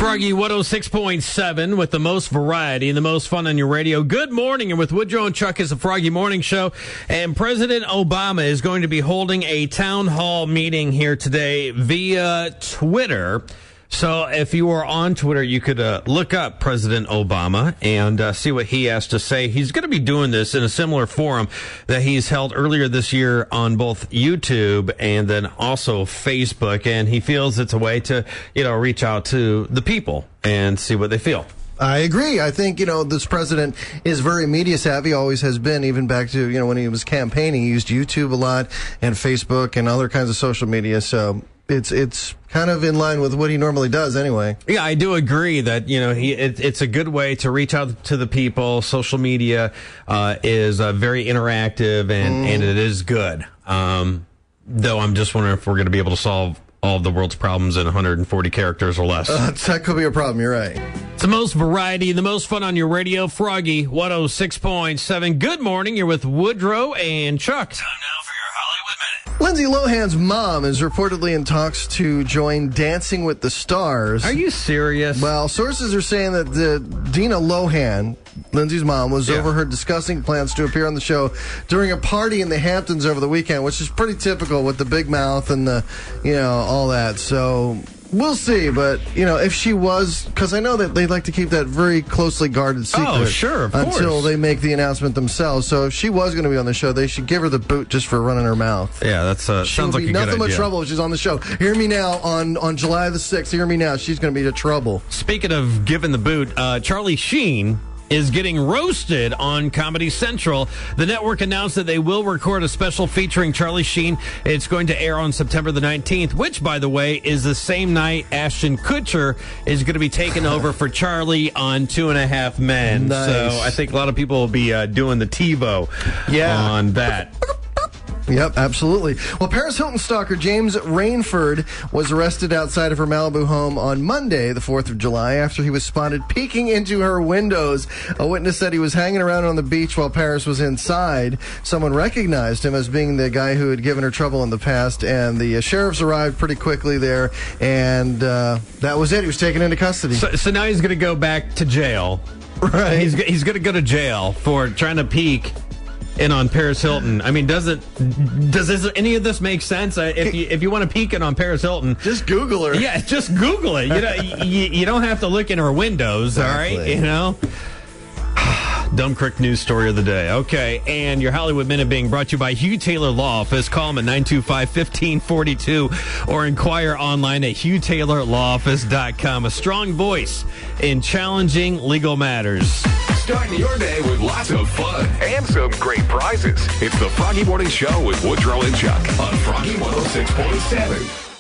Froggy 106.7 with the most variety and the most fun on your radio. Good morning, and with Woodrow and Chuck is the Froggy Morning Show. And President Obama is going to be holding a town hall meeting here today via Twitter. So if you are on Twitter, you could look up President Obama and see what he has to say. He's going to be doing this in a similar forum that he's held earlier this year on both YouTube and then also Facebook. And he feels it's a way to, reach out to the people and see what they feel. I agree. I think, this president is very media savvy, always has been, even back to, when he was campaigning. He used YouTube a lot and Facebook and other kinds of social media. So it's kind of in line with what he normally does anyway. Yeah, I do agree that, it's a good way to reach out to the people. Social media is very interactive and it is good. Though I'm just wondering if we're going to be able to solve all of the world's problems in 140 characters or less. That could be a problem. You're right. It's the most variety, the most fun on your radio. Froggy 106.7. Good morning. You're with Woodrow and Chuck. Time now for your Hollywood Minute. Lindsay Lohan's mom is reportedly in talks to join Dancing with the Stars. Are you serious? Well, sources are saying that Dina Lohan, Lindsay's mom, was overheard discussing plans to appear on the show during a party in the Hamptons over the weekend, which is pretty typical with the big mouth and the, all that. So we'll see. But, if she was, because I know that they like to keep that very closely guarded secret. Oh, sure, of course. Until they make the announcement themselves. So if she was going to be on the show, they should give her the boot just for running her mouth. Yeah, that sounds like a good idea. Nothing but trouble if she's on the show. Hear me now on July the 6th. Hear me now. She's going to be to trouble. Speaking of giving the boot, Charlie Sheen is getting roasted on Comedy Central. The network announced that they will record a special featuring Charlie Sheen. It's going to air on September the 19th, which, by the way, is the same night Ashton Kutcher is going to be taking over for Charlie on 2.5 Men. Nice. So I think a lot of people will be doing the TiVo on that. Yep, absolutely. Well, Paris Hilton stalker James Rainford was arrested outside of her Malibu home on Monday, the 4th of July, after he was spotted peeking into her windows. A witness said he was hanging around on the beach while Paris was inside. Someone recognized him as being the guy who had given her trouble in the past, and the sheriffs arrived pretty quickly there, and that was it. He was taken into custody. So now he's going to go back to jail. Right. He's going to go to jail for trying to peek in on Paris Hilton. I mean, does any of this make sense? If you want to peek in on Paris Hilton, just Google her. Yeah, just Google it. You don't have to look in her windows. Exactly. All right, Dumb Crick news story of the day. Okay, and your Hollywood Minute being brought to you by Hugh Taylor Law Office. Call them at 925-1542 or inquire online at hughtaylorlawoffice.com. A strong voice in challenging legal matters. Starting your day with lots of fun and some great prizes. It's the Froggy Morning Show with Woodrow and Chuck on Froggy 106.7.